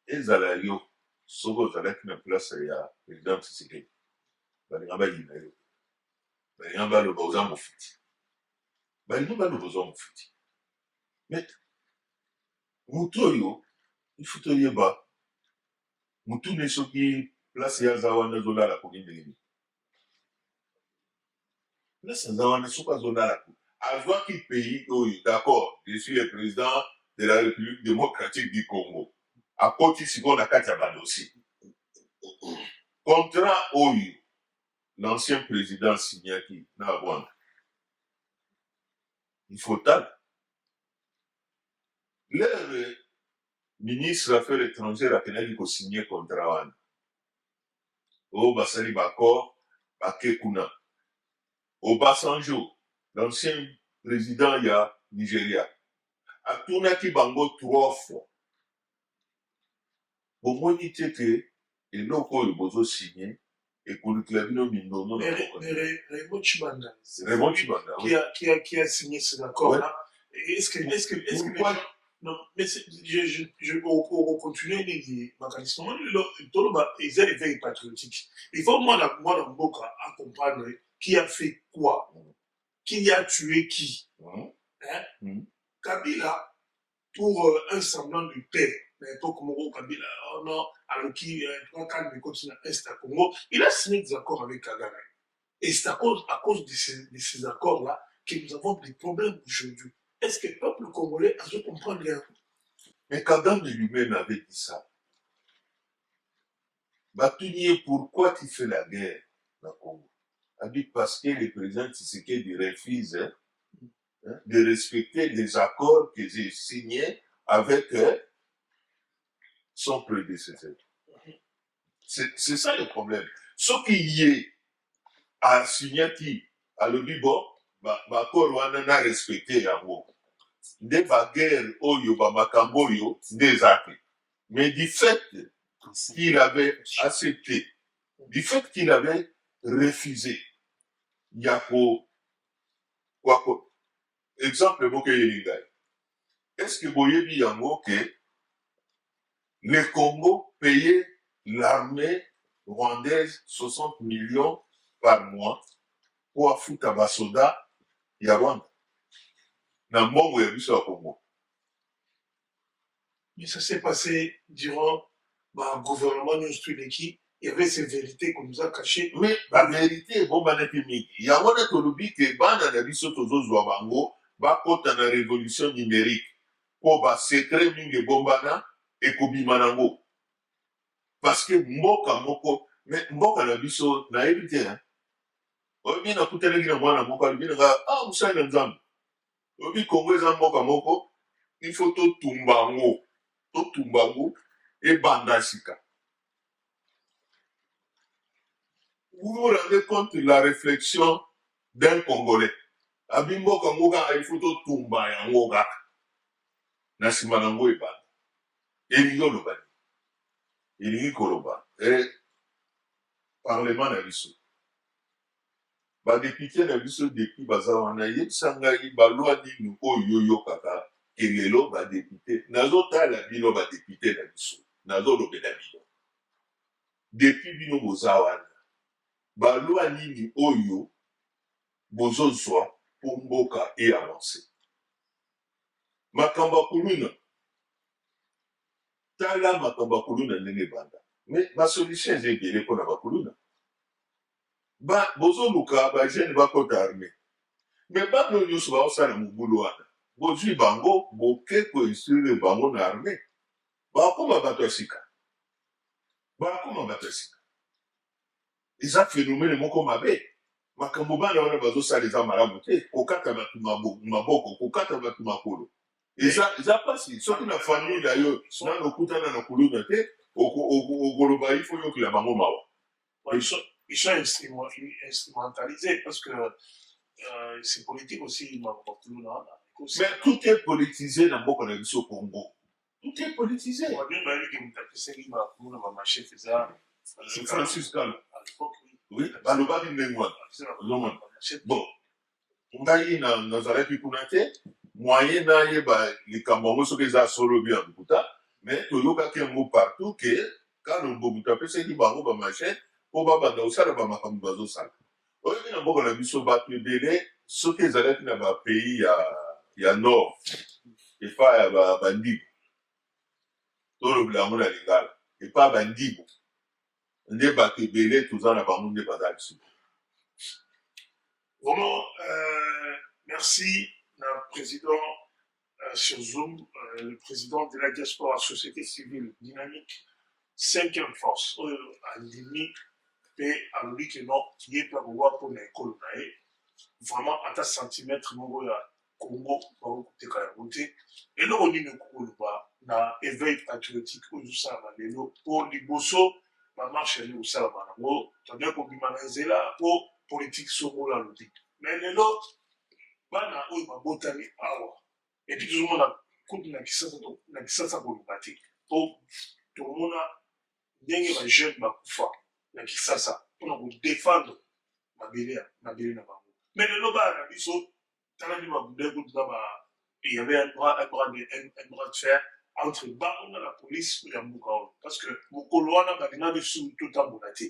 [SPEAKER 2] ezala yo soko zalaki na place ya président Tshisekedi balinga bayina yo balinga baloba oza mofiti balinga baloba oza mofiti mais mutu oyo ifuti oyeba mutu ne soki place ya aza wana azolala koki ndenge nini place aza wana soki azolala azwaki pays oyo d'accord je suis le président de la République démocratique du Congo akoti sikoyo na kati ya badossier contrat oyo l'ancien président signaki na Rwanda il faut tala Leur ministre affaires étrangères akenaki kosigner contrat wana oyo basali baccord bake kuna Obasanjo l'ancien président ya Nigeria atunaki bango 3 fois bomoni te ke eloko oyo bozosigne ekolukela bino mindono na
[SPEAKER 1] Raymond Chibanda,
[SPEAKER 2] Raymond Chibanda, oui.
[SPEAKER 1] qui a signé ces accords-là. Est-ce que
[SPEAKER 2] Pourquoi
[SPEAKER 1] non, mais je vais continuer ma question. Ils ont éveil patriotique. Il faut moi dans Mboka à comprendre qui a fait quoi, qui a tué qui. Hein? Kabila, pour un semblant de paix, l'époque Moro Kabila, oh non, alors qui quand il continue à Est à Congo, il a signé des accords avec Kagame. Et c'est à cause de ces accords-là que nous avons des problèmes aujourd'hui. Est-ce que le peuple congolais a dû comprendre rien?
[SPEAKER 2] Mais Kagame lui-même avait dit ça. Batunier, pourquoi tu fais la guerre dans le Congo? Il a dit parce que le président Tshisekedi refuse de respecter les accords que j'ai signés avec son prédécesseur. C'est ça le problème. Ce qui y est à signer qui, à le bon, l'accord wana na respecté yango. Nde ba guerre oyo ba makambo oyo des actes. Mais du fait qu'il avait accepté, du fait qu'il avait refusé, il y a quoi exemple boke yelingai. Est-ce que boyebi yango que le Congo payait l'armée rwandaise 60 millions par mois pour foutre à Basoda ya Rwanda na mbongo ya biso ya Congo?
[SPEAKER 1] Mais ça s'est passé durant le gouvernement Nustuleki. Il y avait ces vérités qu'on nous a cachées.
[SPEAKER 2] Mais la vérité, bon, il y a un tolobi que bana na biso tozozwa bango bakota na révolution numérique pour ba secret mingi bombana et kobima nango. Parce que mboka moko, mais mboka na biso na évité hein. Obi na kuteleki na mwana moko alibi nga musala na nzambe. Obi Congo eza mboka moko, il faut totumbango et bandasika. Vous vous rendez compte de la réflexion d'un Congolais. Abimbo Kamoga, il faut totumba yango ga. Nasima nango e banda. Elingo lobani. Elingi koloba. Et parlement na biso. Ba député na biso depuis bazawana yebisanga ibalwa nini oyo yo kaka kelelo ba député. Nazo tala bino ba député na biso. Nazo lobela bino. Depuis bino bozawana. Balwa nini oyo bozozwa pour mboka et avancer. Makamba kuluna. Tala makamba kuluna nene banda. Mais ma solution est de pour la bakuluna. Bozo luka ba jeune ba kota armée. Mais ba no nyusu ba osala mubulu wana. Bozwi bango boke ko instruire bango na armée. Ba koma batosika. Eza phénomène moko mabe. Makambo bana wana bazosala eza malamu te. Kokata batu maboko, kokata batu makolo. Eza pasi. Soki na famille na yo, na lokutana na kuluna te, okoloba il faut yokila bango mawa.
[SPEAKER 1] Ils sont instrumentalisés parce que c'est politique aussi.
[SPEAKER 2] Mais tout est politisé dans beaucoup de biso Congo. Tout est politisé. C'est Francis Gallo. Oui, baloba bimengwa. Bon, ngai na nazareti kuna te, moyen na yeba likambo ngo soki eza solo bien buta, mais toyoka ke ngo partout que quand on bobuta pese ki bango ba machin, po ba banda osala ba makambo bazosala. Oyo na mboka na biso batu ebele soki ezalaki na ba pays ya nord et pas ya bandibo. Tolobela ngo na lingala et pas bandibo. Nde batu ebele toza na bango nde bazali biso.
[SPEAKER 1] Vraiment, merci, le président sur Zoom, le président de la diaspora société civile dynamique, 5e force, à l'IMI, et à lui que non, qui est pas pouvoir pour les colonnes. Vraiment, à ta centimètre, mon gars, Congo bakoteka yango te eloko nini okoloba na éveil patriotique oyo ezosalama lelo mpo liboso bamarshe yango kosalama nango tondie kobima na nzela mpo politike sokola lobi mais lelo bana oyo babotani awa epi tozomona kutu na kisasa koloba te mpo tomona ndenge bajeune bakufa na kisasa mpona kodefendre mabele na bango mais lelo bana na biso tala nde babundai kutu na il y avait un bras de fer entre bango la police ou la mbuka parce que mokolo wana balinga biso totambola te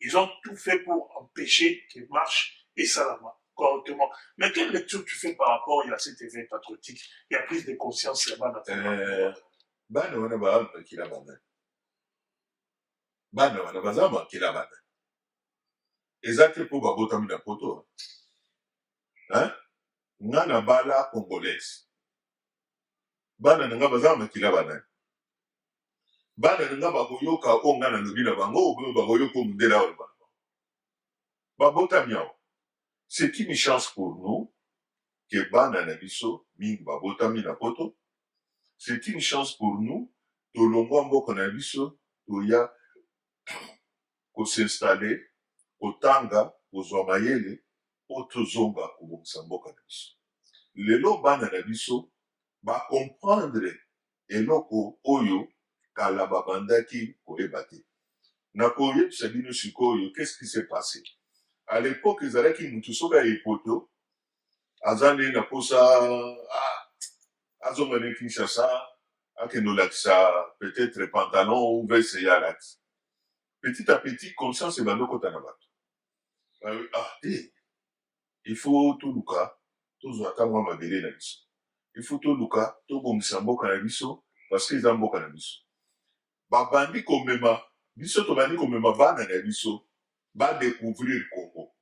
[SPEAKER 1] ils ont tout fait pour empêcher qu'ils marchent et salama correctement. Mais quelle lecture tu fais par rapport à cet événement patriotique? Il y a prise de conscience là-bas.
[SPEAKER 4] Bana wana bamakila bana bana wana baza makila bana eza te mpo babotami na poto nga na bala congolaise bana na nga baza makila bana bana na nga bakoyoka o nga na lobi na bango oyo bakoyoka omundela oyo bana babotami awa. C'est une chance pour nous que bana na biso mingi babotami na poto. C'est une chance pour nous de longwa mboka na biso toya ko s'installer otanga kozwa mayele po tozonga kobongisa mboka na biso. Lelo bana na biso ba comprendre eloko oyo kala babandaki koyeba te. Na koyebisa bino sikoyo qu'est-ce qui s'est passé? À l'époque, ils allaient qu'ils nous soient les poteaux. Azane na posa azongane Kinshasa, akenolakisa peut-être pantalon ou veste yalat. Petit à petit, conscience et bando kotanabat. Il faut tout luka, tout zoatangwa mabele na biso. Il faut tout luka, tout bomisa mboka na biso, parce qu'ils ont mboka na biso. Babandi komema, biso to bandi komema bana na biso. Va découvrir le Congo.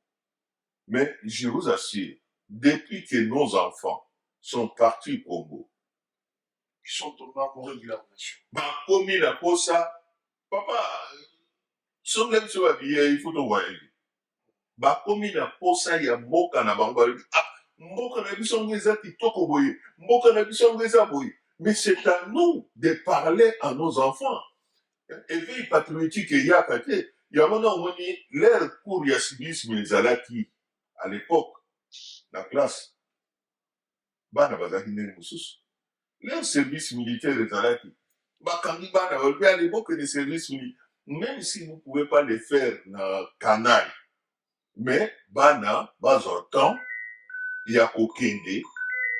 [SPEAKER 4] Mais je vous assure, depuis que nos enfants sont partis au Congo,
[SPEAKER 1] ils sont tombés amoureux de leur nation.
[SPEAKER 4] Comme la posa, papa, son lèvres sur la vie, il faut te voir. Comme la posa, il y a moka na bango. Moka na biso ngeza kitoko boye, moka na biso ngeza boye. Mais c'est à nous de parler à nos enfants. Éveil patriotique et yakate. Il y a l'air cours ya civisme ezalaki à l'époque la classe bana bazaki ndenge mosusu l'air service militaire ezalaki bakangi bana balobi à l'époque de service militaire même si vous ne pouvez pas le faire na canal mais bana bazwa temps ya kokende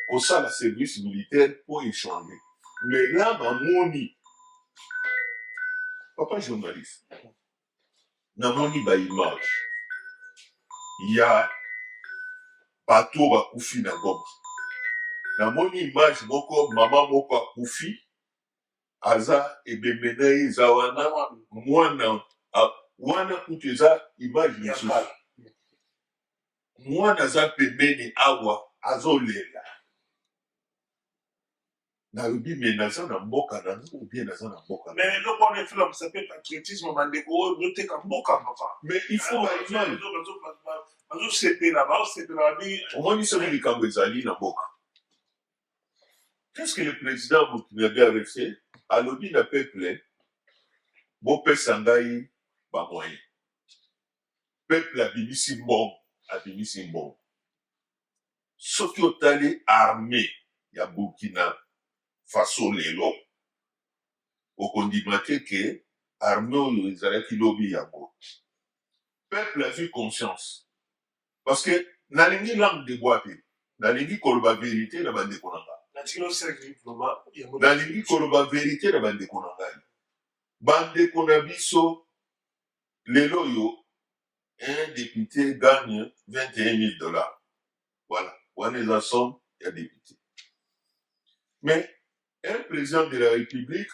[SPEAKER 4] kosala service militaire pour échanger mais là bamoni papa journaliste namoni ba image ya bato bakufi na Goma. Namoni image moko mama moko akufi aza ebemena eza wana mwana wana kutu eza image mosusu mwana aza pembeni awa azolela nalobi me naza na mboka na ngo bien naza na mboka
[SPEAKER 1] mais le point de film s'appelle patriotisme mandeko noteka mboka papa
[SPEAKER 4] mais il faut ba image
[SPEAKER 1] bazo sepe là-bas sepe là-bas
[SPEAKER 4] omoni soki likambo ezali na mboka. Qu'est-ce que le président burkinabé avait fait? Alobi na peuple bopesa ngai bamoyen peuple abimisi mbongo soki otali armée ya Burkina Faso lelo okondima te ke armée oyo ezalaki lobi yango peuple a vu conscience parce que nalingi langue de bois te nalingi koloba vérité na bandeko na ngai nalingi koloba vérité na bandeko na ngai bandeko na biso lelo yo un député gagne $21,000 voilà wana eza somme ya député mais un président de la République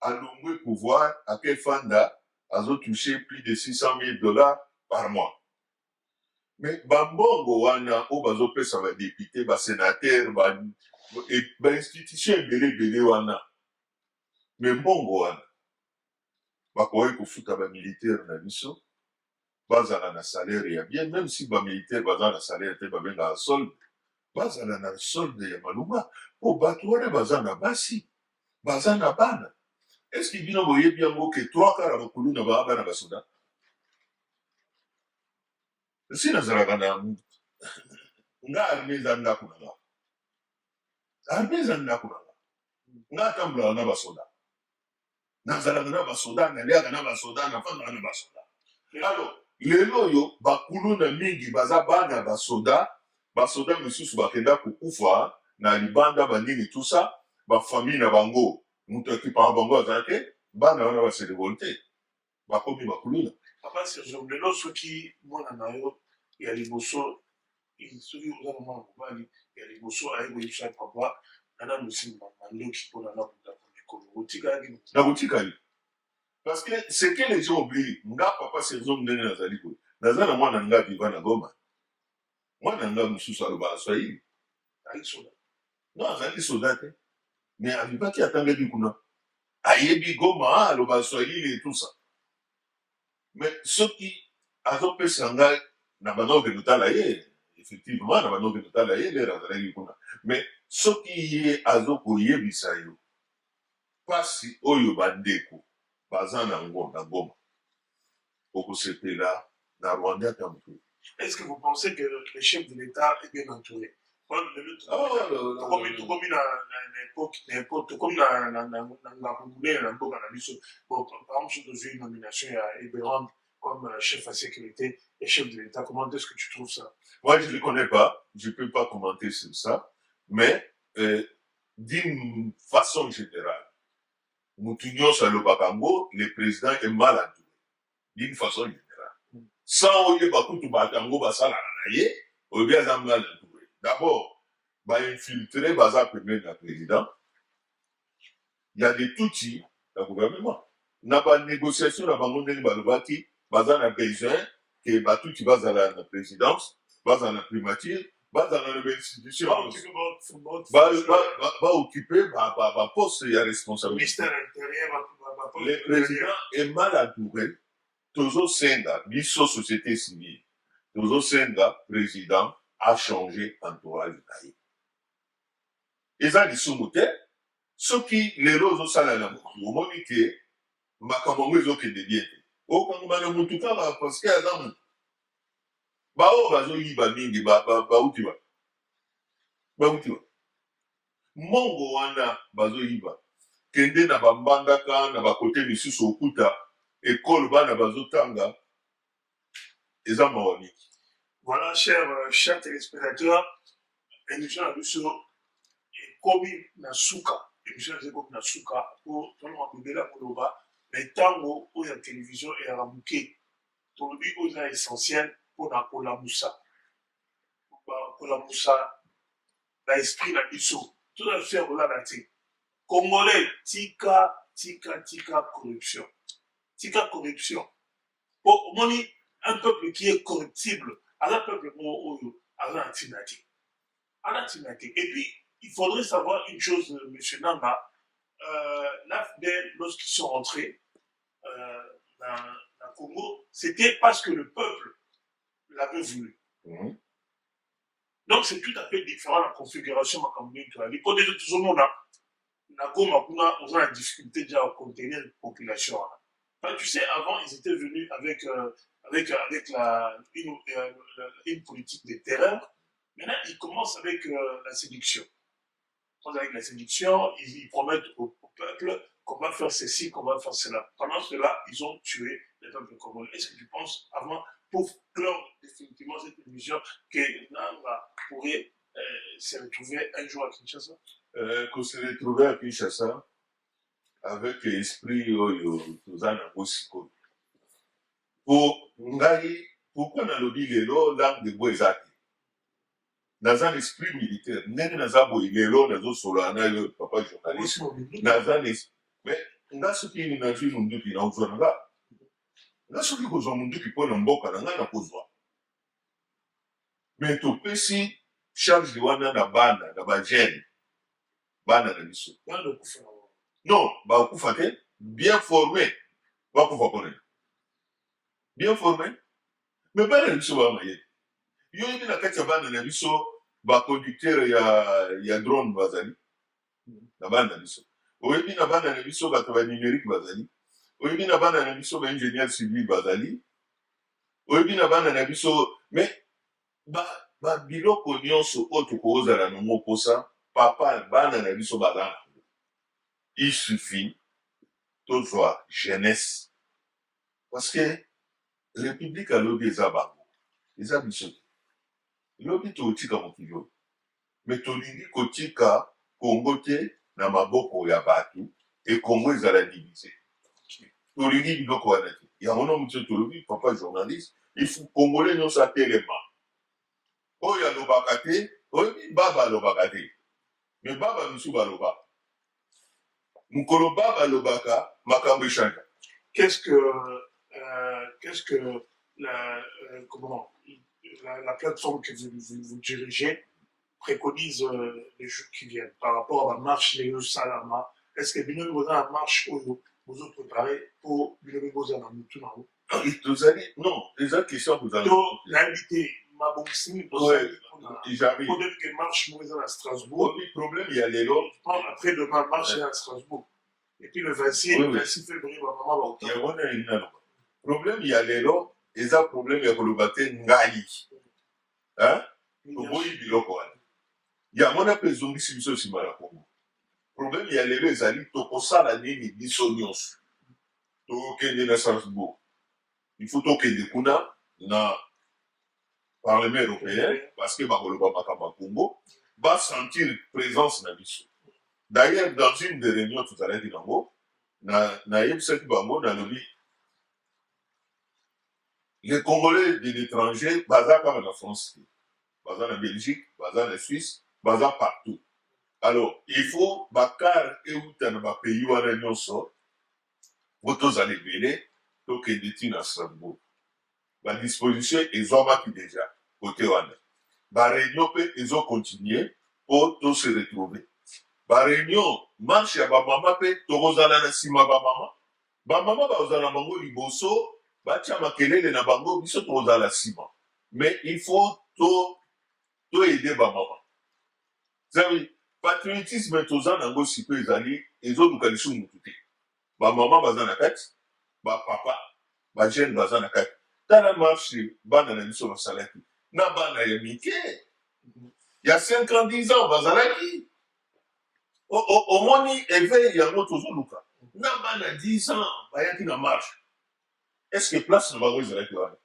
[SPEAKER 4] a nombré pouvoir à quel fanda a touché plus de $600,000 par mois. Mais bambongo wana o bazo pesa ba député ba sénateur ba institution ebele wana mais mbongo wana bakoki kofuta ba militaire na biso bazala na salaire ya bien même si ba militaire bazala na salaire te babenga solde bazala na solde ya maluma po bato wana baza na basi baza na bana. Eske bino boyebi yango ke 3/4 ya bakulu na bana basoda si nazalaka na nga arme eza ndako na nga arme eza ndako na nga nga atambulaka na basoda nazalaka na basoda naliaka na basoda nafandaka na basoda. Alors lelo oyo bakulu na mingi baza bana basoda misusu bakenda kokufa na libanda banini tusa bafamille na bango moto akipaka bango azala te bana wana base revolte bakomi bakulu na
[SPEAKER 1] papa Sergio lelo soki mwana na yo ya liboso soki oza na mwana mobali ya liboso aye koyebisa papa nana mosimba mandoki mpona nakundako mikolo otikaki
[SPEAKER 4] nakotikali parce que ce que les gens oublient nga papa Sergio ndenge nazali boye naza na mwana nga viva na Goma mwana nga mosusu alobaka swahili
[SPEAKER 1] aisoda
[SPEAKER 4] non azali soda te mais avivaki atangaki kuna ayebi Goma alobaka swahili et tout ça mais soki azopesa ngai na banoke totala ye effectivement na banoke totala ye lere azalaki kuna mais soki ye azokoyebisa yo pasi oyo bandeko baza nango na Goma okosepela na Rwanda ta motu.
[SPEAKER 1] Est-ce que vous pensez que le chef de l'État est bien entouré? Comme une nomination à Eberand comme chef à sécurité et chef de l'État. Comment est-ce que tu trouves ça?
[SPEAKER 4] Moi, je ne le connais pas. Je ne peux pas commenter sur ça. Mais d'une façon générale, Moutounion Salobakango, le président est mal entouré. D'une façon générale. Sans oye bakutu bakango basala naye, oye mal entouré. D'abord, infiltrer baza premier la président. Il y a des outils dans le gouvernement. N'a pas de négociation dans le monde balobaki, baza na besoin que batuti baza la présidence, baza la primature, baza la institution. Va occuper poste et responsabilité. Le président est mal entouré. Tozo Senga, biso société civile. Tozo Senga, président, a changé entourage naïe. Et ça, les sous-mouteurs, ceux qui, les roses au salaire, au monique, ma camarade, ils ont que des biens. Au Kangman, mon tout cas, parce qu'il y a un ba o bazo yi ba mingi ba utiwa. Ba utiwa. Mongo wana bazo yi ba. Kende na bambanga ka na ba kote misusu okuta. École bana bazo tanga. Eza mawani.
[SPEAKER 1] Voilà, chers téléspectateurs, émission à Lusso, Kobi Nasuka, émission à Kobi Nasuka, pour tout le monde de la Koloba, mais tango, où la télévision est ramouquée. Pour lui, où est essentiel pour la Kolamoussa. Kolamoussa, l'esprit la Lusso, tout à fait, voilà la thé. Congolais, tika corruption. Tika corruption. Pour moni, un peuple qui est corruptible, un peuple et puis, il faudrait savoir une chose, M. Namba. L'AFDEL, lorsqu'ils sont rentrés dans le Congo, c'était parce que le peuple l'avait voulu. Donc, c'est tout à fait différent la configuration de la communauté. Les des autres zones, on a la difficulté déjà à contenir la population. Enfin, tu sais, avant, ils étaient venus avec une politique de terreur. Maintenant, ils commencent avec la séduction. Avec la séduction, ils promettent au peuple qu'on va faire ceci, qu'on va faire cela. Pendant cela, ils ont tué les peuples congolais. Est-ce que tu penses, avant, pour clore définitivement cette émission, que Nanga pourrait se retrouver un jour à Kinshasa?
[SPEAKER 4] Qu'on se retrouver à Kinshasa avec l'esprit Tozana Bosiko. Pour Ngai, pourquoi dans le dit l'âme de Boezaki? Dans un esprit militaire, n'est pas un boïlélo, dans un solana, le papa journaliste. Dans un esprit. Mais, dans ce qui est nature, nous dit qu'il y a un journal là. Dans ce qui est un monde qui peut l'emboquer, dans un apposoir. Mais tout petit, charge de wana na bana, na bajene. Bana na biso. Non, ba okufate, bien formé. Ba okufakone. Bien formé. Mais bana na biso ba maye. Yo yebi na kati ya bana na biso baconducteur ya drone bazali na bana na biso oyebi na bana na biso bato ba numérique bazali oyebi na bana na biso ba ingénieur civil bazali oyebi na bana na biso mais babiloko nyonso oyo tokozala nango mposa papa bana na biso baza il suffit tozwa jeunesse parce que république alobi eza bango eza biso te elobi tokotika mokili oyo me tolingi kotika kongo te na maboko ya bato e kongo ezala divise tolingi biloko wana te yango na moto tolobi papa journaliste il faut congolais nyonso atelema oyo alobaka te oyebi baba alobaka te me baba misu baloba mokolo baba alobaka makambo echanga.
[SPEAKER 1] Qu'est-ce que la plateforme que vous dirigez préconise les jours qui viennent par rapport à la marche Léo Salama? Est-ce que Binomi vous a la marche où vous autres préparez pour Binomi vous a la moutou na vous?
[SPEAKER 4] Non, les autres questions vous avez.
[SPEAKER 1] L'invité, ma bonne signe,
[SPEAKER 4] j'arrive.
[SPEAKER 1] Pour dire que marche moi à Strasbourg.
[SPEAKER 4] Le problème, il y a les lots.
[SPEAKER 1] Après demain, marche à Strasbourg. Et puis le 26, le 26 février, ma maman va au temps.
[SPEAKER 4] Le problème, il y a les lots. Et ça, problème, il y a le bâté Ngali. Hein? Il y a mon appel zombie si vous aussi mal à Congo. Problème, il y a les lots, ils allaient tout ça la ligne dissonance. Tout qu'il y a Strasbourg. Il faut tout qu'il y ait kuna na Parlement européen parce que Bagoloba Makamba Congo va sentir présence na biso. D'ailleurs, dans une des réunions tout à l'heure du Nango, na Yebsek Bango, na lobby, les Congolais de l'étranger, bazar comme la France, bazar en Belgique, bazar en Suisse, bazar partout. Alors, il faut, bakar et ou dans le pays où on a sort, vous allez venir, donc il détient à Strasbourg. La disposition est qui déjà, côté wana. La réunion peut, ils ont continué pour tous se retrouver. La réunion, marche ya ba mama peut, tozala na sima ba mama. Ba mama ba ozala bango liboso, ba tia makelele na bango, biso tozala sima. Mais il faut to aider ba mama. Vous savez, patriotisme tozala nango si peu ezali, ezo lukalisu mututé. Ba mama baza na kati, ba papa, ba jeune baza na kati. Dans la marche, bana na biso basalaki. Na bana ya mike. Il y a 5 ans, 10 ans, bazalaki. Au moni éveil yango tozoluka. Na bana 10 ans, bayaki na marche. Est-ce que place na bango ezalaki wana?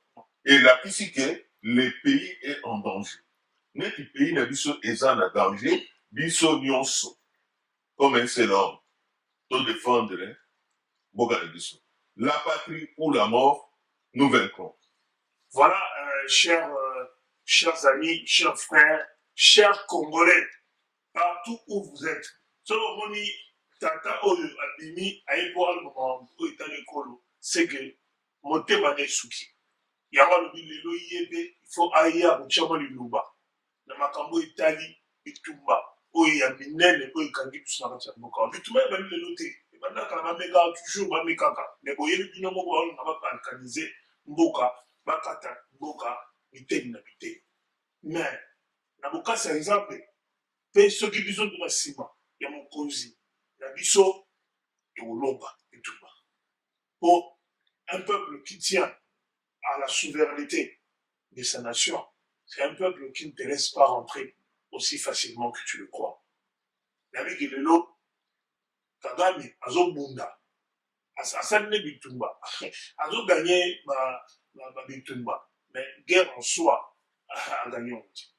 [SPEAKER 4] Et la pisi que le pays est en danger. Neti pays na biso eza na danger, biso nyonso. Comme un seul homme. To défendre, boka na biso. La patrie ou la mort, nous vaincrons.
[SPEAKER 1] Voilà, chers amis, chers frères, chers Congolais, partout où vous êtes. Solomoni Tata Oyo Abimi Aïboal Kolo, c'est que Motema Nesuki. Yawa Lelo Yebe, il faut Aya Bouchama Luba. Namakambo Itali, Bitumba, Oya Minel, Oya Kangi Tusnaka Moka. Bitumba est le noté. Bandaka Mega, toujours Mamekaka. Mais Boye Binomo, on n'a pas organisé Mboka. Bakata Mboka, Miteni na Miteni. Mais, na Mboka, c'est exemple, pe ceux qui disent de la ciment, il y a mon causi, la biso, de Olomba, et tout bas. Pour un peuple qui tient à la souveraineté de sa nation, c'est un peuple qui ne te laisse pas rentrer aussi facilement que tu le crois. Avec Lelo, Kagame, Azo Bunda, Asane Bitumba, Azo gagné ma Bitumba. Mais guerre en soi a gagné on dit.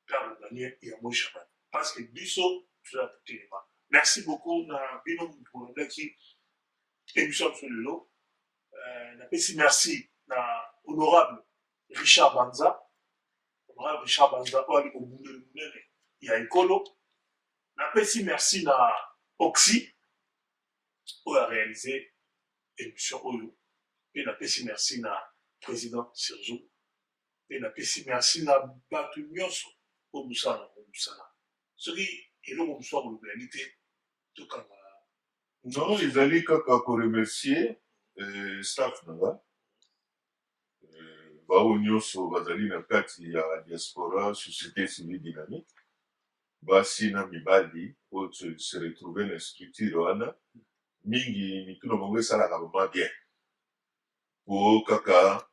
[SPEAKER 1] Car on gagne, il y a moins jamais. Parce que Bisso, tu l'as tout les mains. Merci beaucoup, Bino pour le qui émission sur le lot. Merci à honorable Richard Banza. Honorable Richard Banza, au bout de l'année, il y a Écolo. Merci à Oxy, qui a réalisé l'émission Oyo. Et merci à président Sergio. Et merci à Batu Nyonso, au Moussana. Ce qui est là, on soit en réalité, tout comme.
[SPEAKER 4] Non, ils allaient remercier staff, bao nyonso bazali na kati ya diaspora société civile dynamique basi na mibali oyo se retrouve na structure wana mingi mituna bango esalaka bama bien po kaka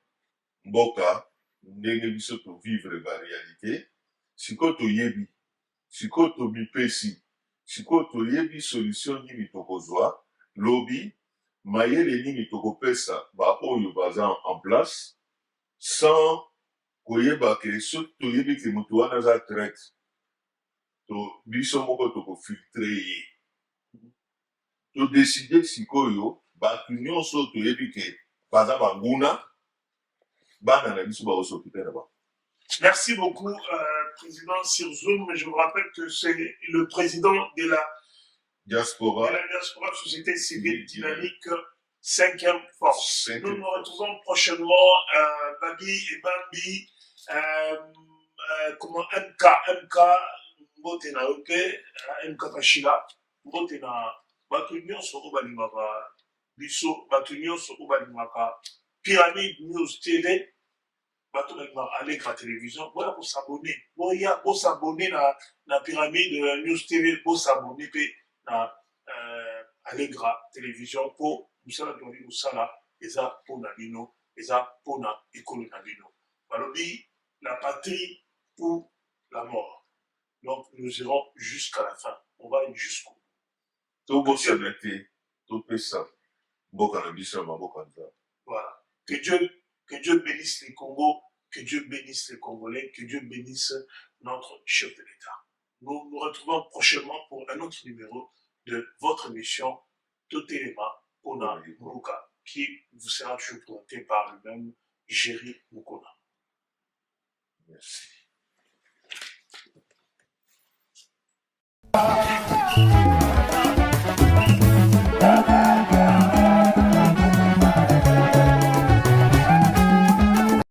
[SPEAKER 4] mboka ndenge biso tovivre baréalité sikoyo toyebi sikoyo tomipesi sikoyo toyebi solution nini tokozwa lobi mayele nini tokopesa baoyo baza en place sans koyeba ke soki toyebi ke moto wana aza traite biso moko tokofiltre ye todeside sikoyo bato nyonso toyebi ke baza banguna bana na biso bakosokipe na bango.
[SPEAKER 1] Merci beaucoup, Président sur Zoom. Je vous rappelle que c'est le président de la
[SPEAKER 4] diaspora
[SPEAKER 1] Société Civile Dynamique, 5e force. Nous nous retrouvons prochainement, Babi et Bambi, comment MK, Mbotena OP, MK Kachila, Mbotena, Batunion sur Obalimaka, Bisso, Batunion sur Obalimaka, Pyramide News TV, bato balingaka Allegre télévision boya bosabone na Pyramide News TV bosabone mpe na Allegre télévision mpo mosala toli kosala eza mpona bino eza mpona ekolo na bino balobi la patrie ou la mort. Donc nous irons jusqu'à la fin, on va jusqu'au bout.
[SPEAKER 4] tokosana te topesa mboka na biso ya maboko ya nzambe.
[SPEAKER 1] Voilà. Que Dieu bénisse les Congos, que Dieu bénisse les Congolais, que Dieu bénisse notre chef de l'État. Nous nous retrouvons prochainement pour un autre numéro de votre émission Totelema Ona Muruka, qui vous sera toujours présenté par le même Géry Mukona.
[SPEAKER 4] Merci.